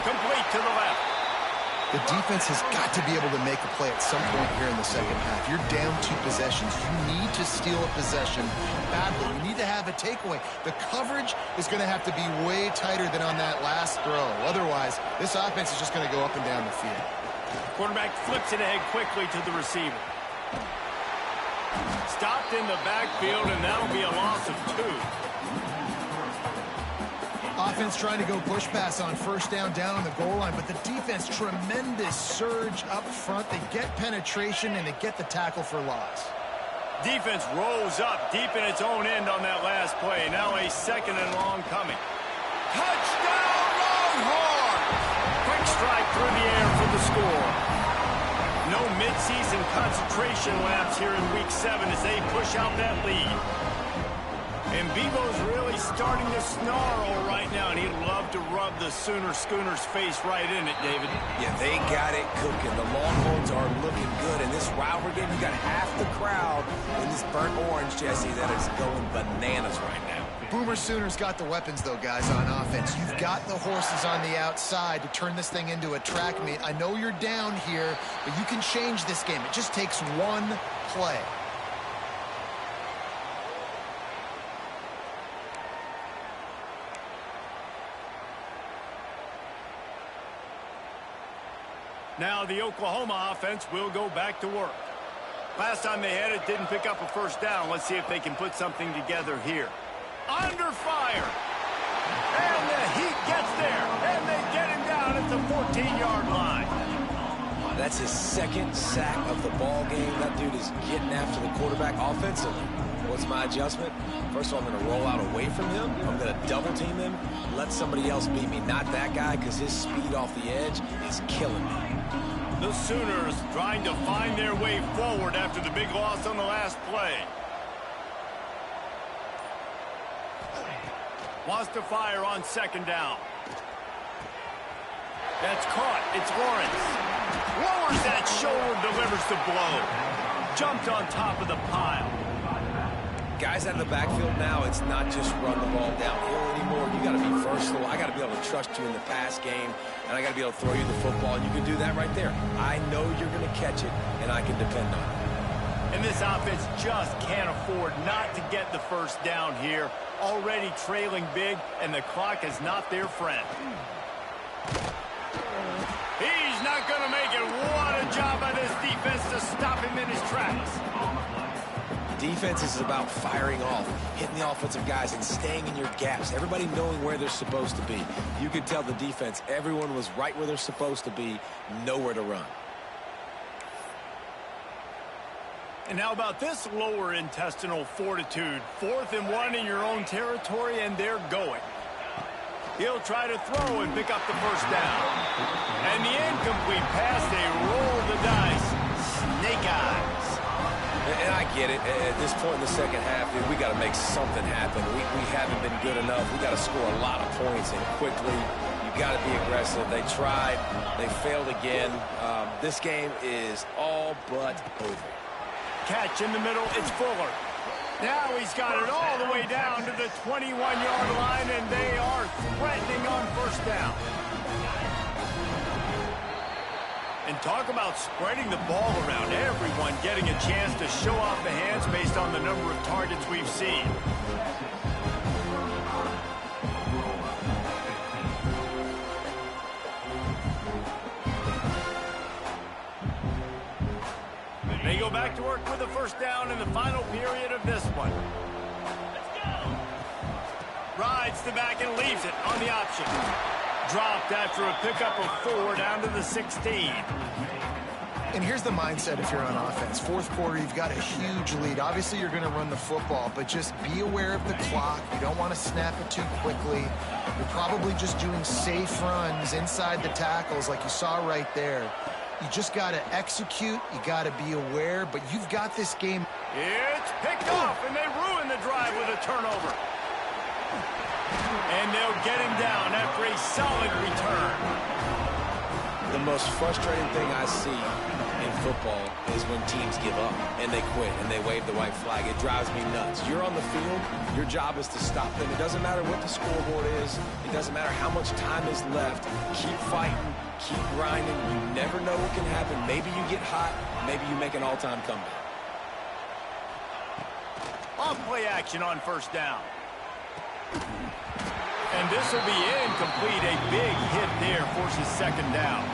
Complete to the left. The defense has got to be able to make a play at some point here in the second half. You're down 2 possessions. You need to steal a possession badly. You need to have a takeaway. The coverage is going to have to be way tighter than on that last throw. Otherwise, this offense is just going to go up and down the field. Quarterback flips it ahead quickly to the receiver. Stopped in the backfield, and that'll be a loss of 2. offense trying to go push pass on first down on the goal line, but the defense, tremendous surge up front. They get penetration, and they get the tackle for loss. Defense rose up deep in its own end on that last play. Now a second and long coming. Touchdown, Longhorns! Quick strike through the air for the score. No midseason concentration lapse here in Week 7 as they push out that lead. And Bebo's really starting to snarl right now, and he'd love to rub the Schooner's face right in it, David. Yeah, they got it cooking. The Longhorns are looking good. In this rivalry game, you got half the crowd in this burnt orange, Jesse, that is going bananas right now. Boomer Sooners got the weapons, though, guys, on offense. You've got the horses on the outside to turn this thing into a track meet. I know you're down here, but you can change this game. It just takes one play. Now the Oklahoma offense will go back to work. Last time they had it, didn't pick up a first down. Let's see if they can put something together here. Under fire. And the Heat gets there. And they get him down at the 14-yard line. That's his second sack of the ball game. That dude is getting after the quarterback offensively. What's my adjustment? First of all, I'm going to roll out away from him. I'm going to double team him. Let somebody else beat me, not that guy, because his speed off the edge is killing me. The Sooners trying to find their way forward after the big loss on the last play. Wants to fire on second down. That's caught. It's Lawrence. Lowers that shoulder, delivers the blow. Jumped on top of the pile. Guys out of the backfield now, it's not just run the ball downhill anymore. You got to be versatile. I got to be able to trust you in the pass game, and I got to be able to throw you the football. And you can do that right there. I know you're going to catch it, and I can depend on it. And this offense just can't afford not to get the first down here. Already trailing big, and the clock is not their friend. He's not going to make it. What a job by this defense to stop him in his tracks. Defense is about firing off, hitting the offensive guys, and staying in your gaps. Everybody knowing where they're supposed to be. You could tell the defense, everyone was right where they're supposed to be, nowhere to run. And how about this lower intestinal fortitude? 4th and 1 in your own territory, and they're going. He'll try to throw and pick up the first down. And the incomplete pass, they roll the dice. Snake eyes. And I get it. At this point in the second half, dude, we got to make something happen. We haven't been good enough. We got to score a lot of points, and quickly. You got to be aggressive. They tried. They failed again. This game is all but over. Catch in the middle. It's Fuller. Now he's got it all the way down to the 21-yard line, and they are threatening on first down. And talk about spreading the ball around. Everyone getting a chance to show off the hands based on the number of targets we've seen. They go back to work with a first down in the final period of this one. Rides the back and leaves it on the option. Dropped after a pickup of 4 down to the 16. And here's the mindset if you're on offense. Fourth quarter, you've got a huge lead. Obviously, you're going to run the football, but just be aware of the clock. You don't want to snap it too quickly. You're probably just doing safe runs inside the tackles like you saw right there. You just got to execute. You got to be aware, but you've got this game. It's picked off, and they ruin the drive with a turnover. And they'll get him down after a solid return. The most frustrating thing I see in football is when teams give up and they quit and they wave the white flag. It drives me nuts. You're on the field. Your job is to stop them. It doesn't matter what the scoreboard is. It doesn't matter how much time is left. Keep fighting. Keep grinding. You never know what can happen. Maybe you get hot. Maybe you make an all-time comeback. On play action on first down. And this will be incomplete. A big hit there forces second down.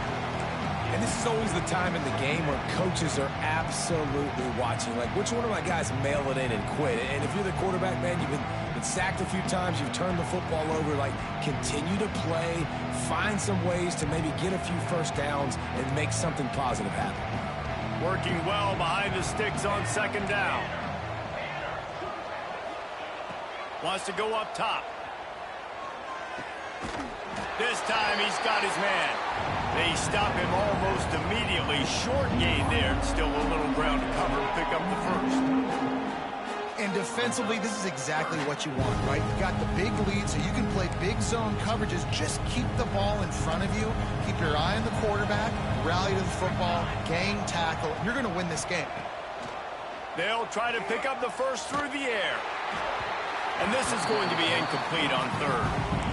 And this is always the time in the game where coaches are absolutely watching. Like, which one of my guys mail it in and quit? And if you're the quarterback, man, you've been been sacked a few times. You've turned the football over. Like, continue to play. Find some ways to maybe get a few first downs and make something positive happen. Working well behind the sticks on second down. Wants to go up top. This time he's got his man. They stop him almost immediately. Short gain there. Still a little ground to cover to pick up the first. And defensively, this is exactly what you want, right? You've got the big lead, so you can play big zone coverages. Just keep the ball in front of you. Keep your eye on the quarterback. Rally to the football. Gain tackle. You're going to win this game. They'll try to pick up the first through the air. And this is going to be incomplete on third.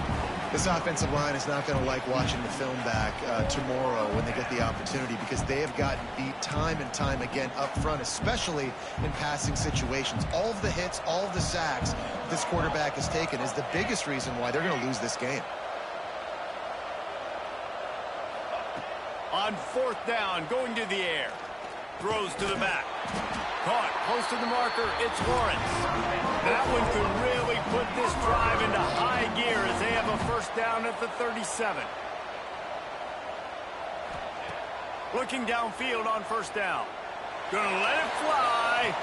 This offensive line is not going to like watching the film back tomorrow when they get the opportunity, because they have gotten beat time and time again up front, especially in passing situations. All of the hits, all of the sacks this quarterback has taken is the biggest reason why they're going to lose this game. On fourth down, going to the air. Throws to the back. Caught close to the marker. It's Lawrence. That one could really put this drive into high gear as they have a first down at the 37. Looking downfield on first down. Gonna let it fly.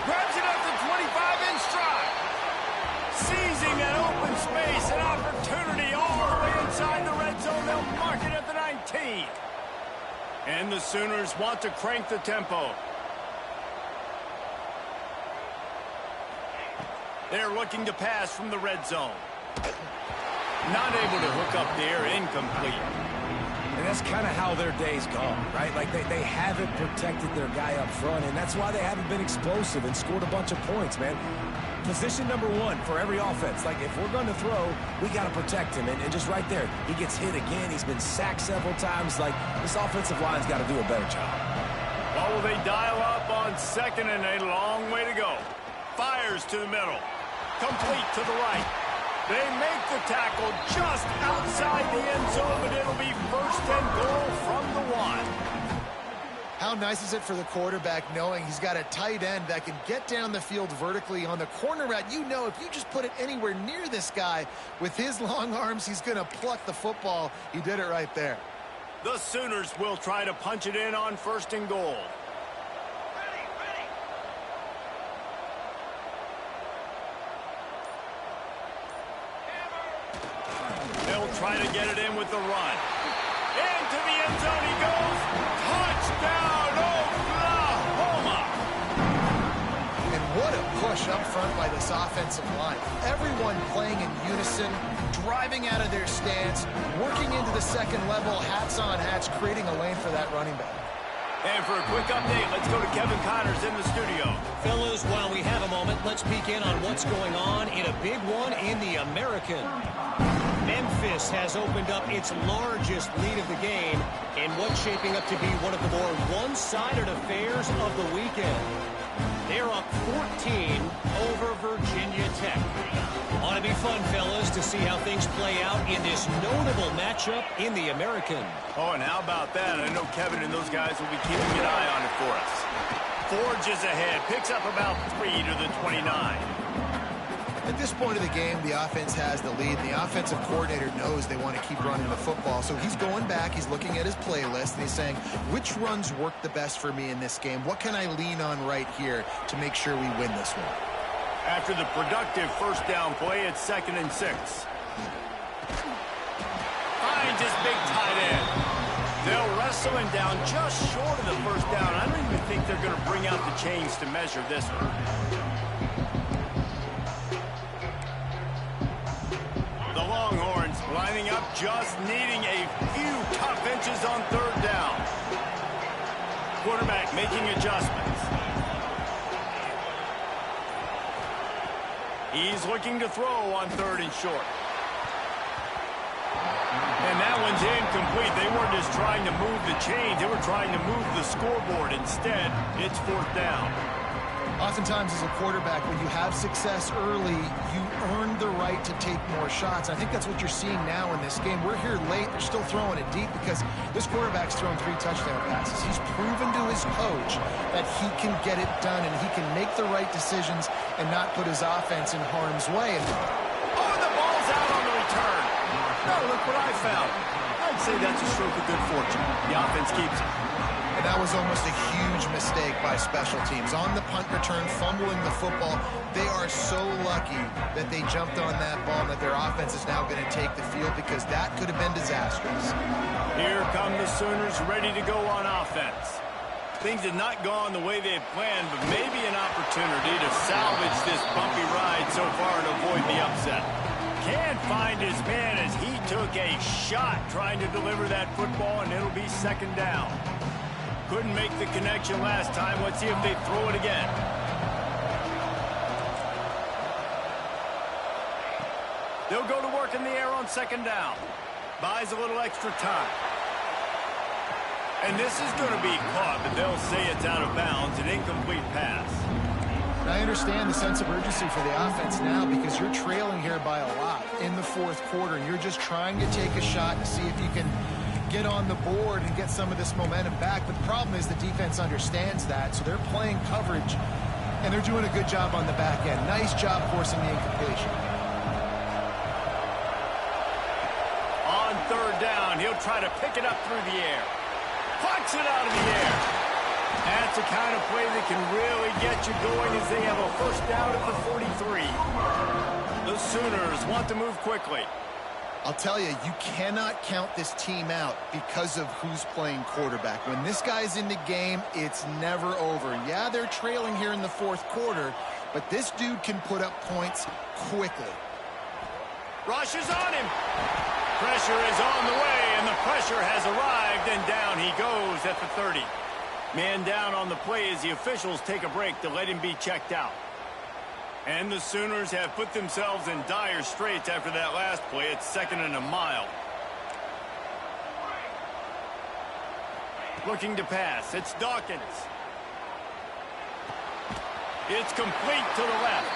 Grabs it at the 25 in stride. Seizing that open space, an opportunity all the way inside the red zone. They'll mark it at the 19. And the Sooners want to crank the tempo. They're looking to pass from the red zone. Not able to hook up there, incomplete. And that's kind of how their day's gone, right? Like, they haven't protected their guy up front, and that's why they haven't been explosive and scored a bunch of points, man. Position number one for every offense. Like, if we're going to throw, we got to protect him. And just right there, he gets hit again. He's been sacked several times. Like, this offensive line's got to do a better job. Well, will they dial up on second and a long way to go? Fires to the middle. Complete to the right. They make the tackle just outside the end zone, but it'll be first and goal from the one. How nice is it for the quarterback knowing he's got a tight end that can get down the field vertically on the corner route? You know, if you just put it anywhere near this guy with his long arms, he's going to pluck the football. He did it right there. The Sooners will try to punch it in on first and goal. They'll try to get it in with the run. Into the end zone he goes. Touchdown, Oklahoma! And what a push up front by this offensive line. Everyone playing in unison, driving out of their stance, working into the second level, hats on hats, creating a lane for that running back. And for a quick update, let's go to Kevin Connors in the studio. Fellas, while we have a moment, let's peek in on what's going on in a big one in the American. Memphis has opened up its largest lead of the game in what's shaping up to be one of the more one-sided affairs of the weekend. They're up 14 over Virginia Tech. Ought to be fun, fellas, to see how things play out in this notable matchup in the American. Oh, and how about that? I know Kevin and those guys will be keeping an eye on it for us. Forges ahead, picks up about 3 to the 29. At this point of the game, the offense has the lead. The offensive coordinator knows they want to keep running the football. So he's going back, he's looking at his playlist, and he's saying, which runs work the best for me in this game? What can I lean on right here to make sure we win this one? After the productive first down play, it's 2nd and 6. Finds his big tight end. They'll wrestle him down just short of the first down. I don't even think they're going to bring out the chains to measure this one. The Longhorns lining up, just needing a few tough inches on 3rd down. Quarterback making adjustments. He's looking to throw on 3rd and short. And that one's incomplete. They weren't just trying to move the chains. They were trying to move the scoreboard. Instead, it's 4th down. Oftentimes, as a quarterback, when you have success early, you earn the right to take more shots. I think that's what you're seeing now in this game. We're here late. They're still throwing it deep because this quarterback's thrown 3 touchdown passes. He's proven to his this coach that he can get it done and he can make the right decisions and not put his offense in harm's way. Oh, the ball's out on the return. No, look what I found. I'd say that's a stroke of good fortune. The offense keeps it. And that was almost a huge mistake by special teams. On the punt return, fumbling the football, they are so lucky that they jumped on that ball and that their offense is now going to take the field because that could have been disastrous. Here come the Sooners ready to go on offense. Things have not gone the way they had planned, but maybe an opportunity to salvage this bumpy ride so far and avoid the upset. Can't find his man as he took a shot trying to deliver that football, and it'll be second down. Couldn't make the connection last time. Let's see if they throw it again. They'll go to work in the air on second down. Buys a little extra time. And this is going to be caught, but they'll say it's out of bounds, an incomplete pass. And I understand the sense of urgency for the offense now because you're trailing here by a lot in the fourth quarter, and you're just trying to take a shot to see if you can get on the board and get some of this momentum back. But the problem is the defense understands that, so they're playing coverage, and they're doing a good job on the back end. Nice job forcing the incompletion. On third down, he'll try to pick it up through the air. Plucks it out of the air. That's the kind of play that can really get you going as they have a first down at the 43. The Sooners want to move quickly. I'll tell you, you cannot count this team out because of who's playing quarterback. When this guy's in the game, it's never over. Yeah, they're trailing here in the fourth quarter, but this dude can put up points quickly. Rush is on him. Pressure is on the way, and the pressure has arrived, and down he goes at the 30. Man down on the play as the officials take a break to let him be checked out. And the Sooners have put themselves in dire straits after that last play. It's second and a mile. Looking to pass. It's Dawkins. It's complete to the left.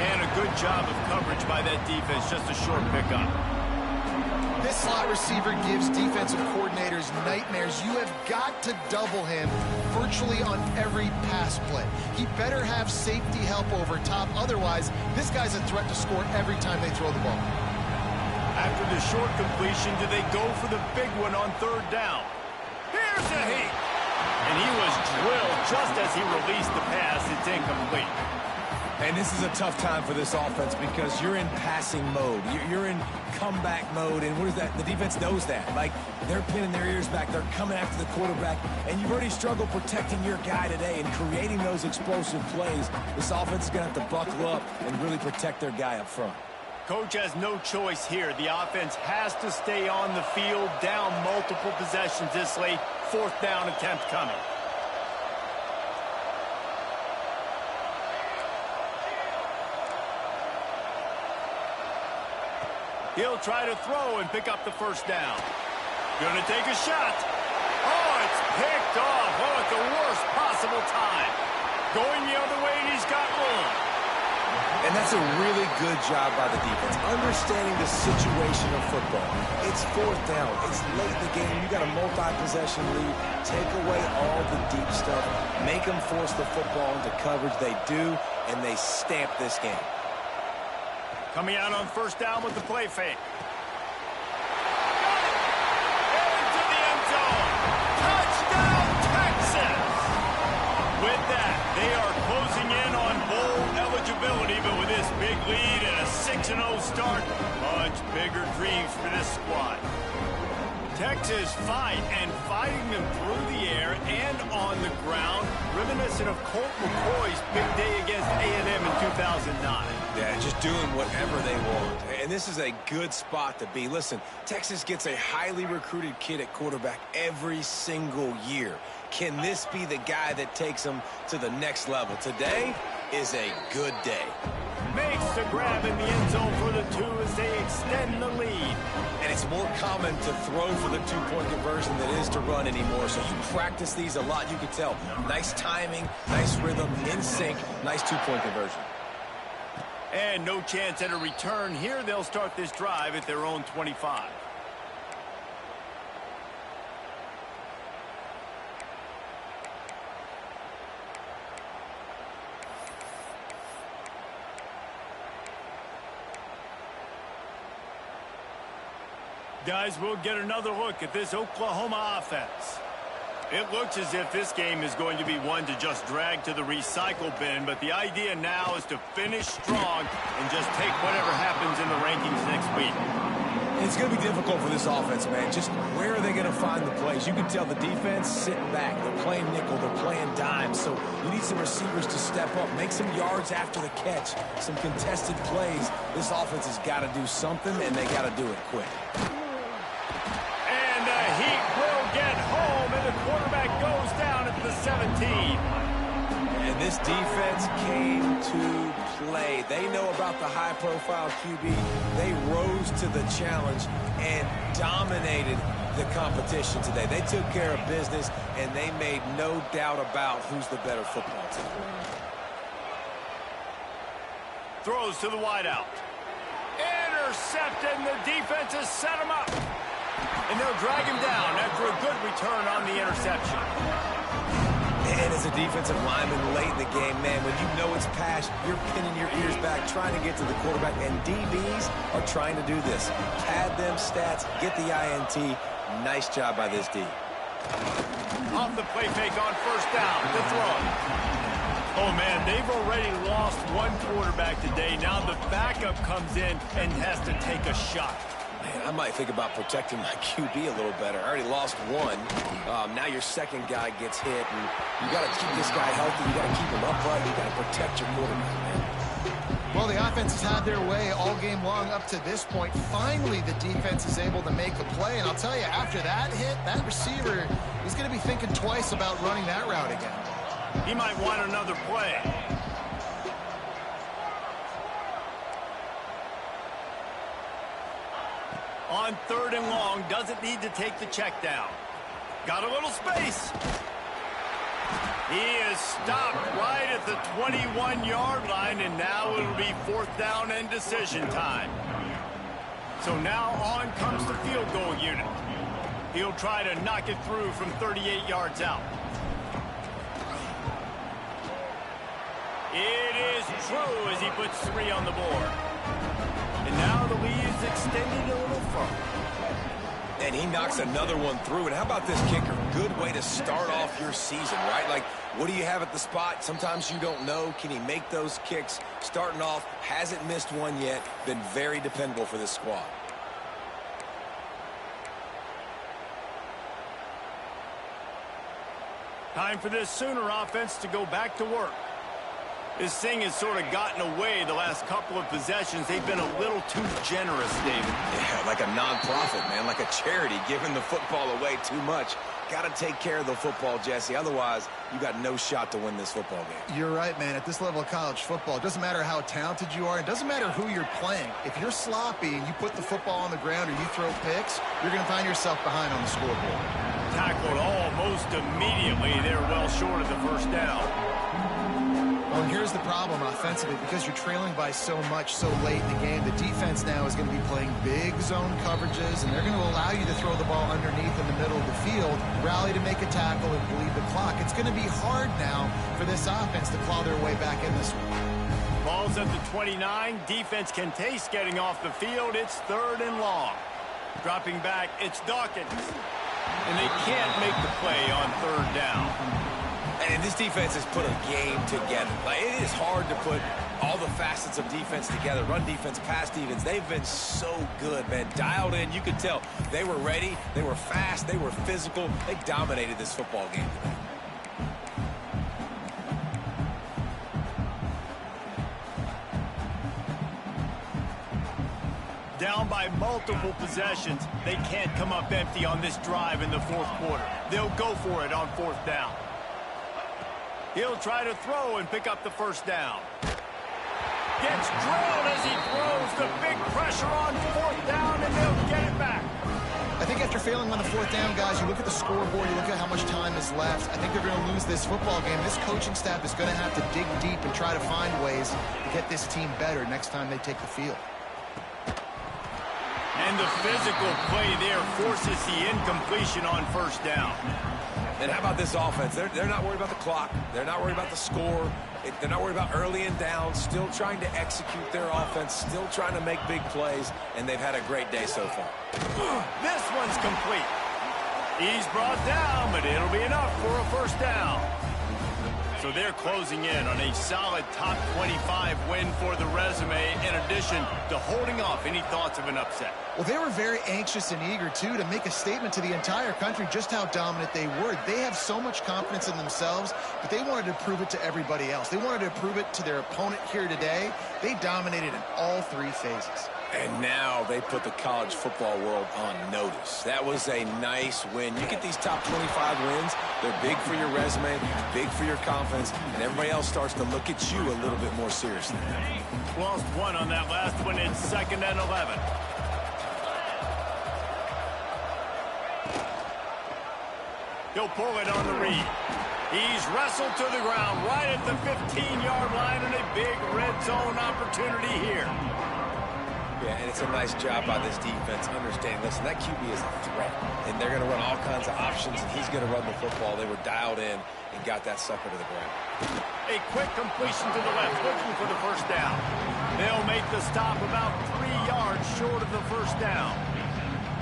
And a good job of coverage by that defense. Just a short pickup. This slot receiver gives defensive coordinators nightmares. You have got to double him virtually on every pass play. He better have safety help over top. Otherwise, this guy's a threat to score every time they throw the ball. After the short completion, do they go for the big one on third down? Here's a heat. And he was drilled just as he released the pass. It's incomplete. And this is a tough time for this offense because you're in passing mode. You're in comeback mode, and what is that? The defense knows that. Like, they're pinning their ears back. They're coming after the quarterback, and you've already struggled protecting your guy today and creating those explosive plays. This offense is going to have to buckle up and really protect their guy up front. Coach has no choice here. The offense has to stay on the field, down multiple possessions this late. Fourth down attempt coming. He'll try to throw and pick up the first down. Gonna take a shot. Oh, it's picked off. Oh, at the worst possible time. Going the other way, and he's got room. And that's a really good job by the defense, understanding the situation of football. It's fourth down. It's late in the game. You got a multi-possession lead. Take away all the deep stuff. Make them force the football into coverage. They do, and they stamp this game. Coming out on first down with the play fake. Into the end zone. Touchdown, Texas! With that, they are closing in on bowl eligibility, but with this big lead and a 6-0 start, much bigger dreams for this squad. Texas fighting them through the air and on the ground, reminiscent of Colt McCoy's big day against A&M in 2009. Yeah, just doing whatever they want. And this is a good spot to be. Listen, Texas gets a highly recruited kid at quarterback every single year. Can this be the guy that takes them to the next level? Today is a good day. Makes the grab in the end zone for the two as they extend the lead. And it's more common to throw for the two-point conversion than it is to run anymore. So you practice these a lot. You can tell. Nice timing, nice rhythm, in sync, nice two-point conversion. And no chance at a return here. They'll start this drive at their own 25. Guys, we'll get another look at this Oklahoma offense. It looks as if this game is going to be one to just drag to the recycle bin, but the idea now is to finish strong and just take whatever happens in the rankings next week. It's going to be difficult for this offense, man. Just where are they going to find the plays? You can tell the defense sitting back. They're playing nickel. They're playing dime. So you need some receivers to step up, make some yards after the catch, some contested plays. This offense has got to do something, and they got to do it quick. And the Heat will get home, and the quarterback goes down at the 17. And this defense came to play. They know about the high-profile QB. They rose to the challenge and dominated the competition today. They took care of business, and they made no doubt about who's the better football team. Throws to the wideout. Intercepted, and the defense has set him up. And they'll drag him down after a good return on the interception. And as a defensive lineman late in the game, man, when you know it's past, you're pinning your ears back, trying to get to the quarterback, and DBs are trying to do this. Pad them stats, get the INT. Nice job by this D. Off the play fake on first down, the throw. Oh, man, they've already lost one quarterback today. Now the backup comes in and has to take a shot. Man, I might think about protecting my QB a little better. I already lost one. Now your second guy gets hit, and you got to keep this guy healthy. You got to keep him upright. You got to protect your quarterback, man. Well, the offense has had their way all game long up to this point. Finally, the defense is able to make a play, and I'll tell you, after that hit, that receiver is going to be thinking twice about running that route again. He might want another play. On third and long, doesn't need to take the check down. Got a little space. He is stopped right at the 21-yard line, and now it'll be fourth down and decision time. So now on comes the field goal unit. He'll try to knock it through from 38 yards out. It is true as he puts 3 on the board. And now the lead is extended a little further. And he knocks another one through. And how about this kicker? Good way to start off your season, right? Like, what do you have at the spot? Sometimes you don't know. Can he make those kicks? Starting off, hasn't missed one yet. Been very dependable for this squad. Time for this Sooner offense to go back to work. This thing has sort of gotten away the last couple of possessions. They've been a little too generous, David. Yeah, like a non-profit, man, like a charity, giving the football away too much. Got to take care of the football, Jesse. Otherwise, you got no shot to win this football game. You're right, man. At this level of college football, it doesn't matter how talented you are. It doesn't matter who you're playing. If you're sloppy and you put the football on the ground or you throw picks, you're going to find yourself behind on the scoreboard. Tackled almost immediately. They're well short of the first down. Well, and here's the problem offensively. Because you're trailing by so much so late in the game, the defense now is going to be playing big zone coverages, and they're going to allow you to throw the ball underneath in the middle of the field, rally to make a tackle, and bleed the clock. It's going to be hard now for this offense to claw their way back in this one. Ball's at the 29. Defense can taste getting off the field. It's third and long. Dropping back, it's Dawkins. And they can't make the play on third down. And this defense has put a game together. Like, it is hard to put all the facets of defense together. Run defense, pass defense. They've been so good, man. Dialed in. You could tell they were ready. They were fast. They were physical. They dominated this football game today. Down by multiple possessions. They can't come up empty on this drive in the fourth quarter. They'll go for it on fourth down. He'll try to throw and pick up the first down. Gets drilled as he throws. The big pressure on fourth down, and they'll get it back. I think after failing on the fourth down, guys, you look at the scoreboard, you look at how much time is left. I think they're going to lose this football game. This coaching staff is going to have to dig deep and try to find ways to get this team better next time they take the field. And the physical play there forces the incompletion on first down. And how about this offense? They're not worried about the clock. They're not worried about the score. They're not worried about early and down. Still trying to execute their offense. Still trying to make big plays. And they've had a great day so far. This one's complete. He's brought down, but it'll be enough for a first down. So they're closing in on a solid top 25 win for the resume, in addition to holding off any thoughts of an upset. Well, they were very anxious and eager, too, to make a statement to the entire country just how dominant they were. They have so much confidence in themselves, but they wanted to prove it to everybody else. They wanted to prove it to their opponent here today. They dominated in all three phases. And now they put the college football world on notice. That was a nice win. You get these top 25 wins, they're big for your resume, big for your confidence, and everybody else starts to look at you a little bit more seriously. Lost one on that last one. It's 2nd and 11. He'll pull it on the read. He's wrestled to the ground right at the 15-yard line, and a big red zone opportunity here. Yeah, and it's a nice job by this defense understanding, listen, that QB is a threat, and they're going to run all kinds of options, and he's going to run the football. They were dialed in and got that sucker to the ground. A quick completion to the left, looking for the first down. They'll make the stop about 3 yards short of the first down.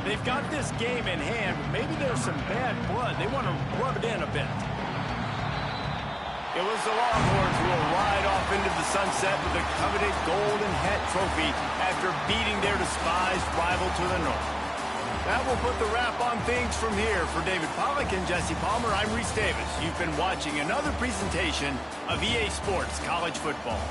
They've got this game in hand. Maybe there's some bad blood. They want to rub it in a bit. It was the Longhorns who will ride off into the sunset with the coveted Golden Hat Trophy after beating their despised rival to the north. That will put the wrap on things from here. For David Pollack and Jesse Palmer, I'm Reese Davis. You've been watching another presentation of EA Sports College Football.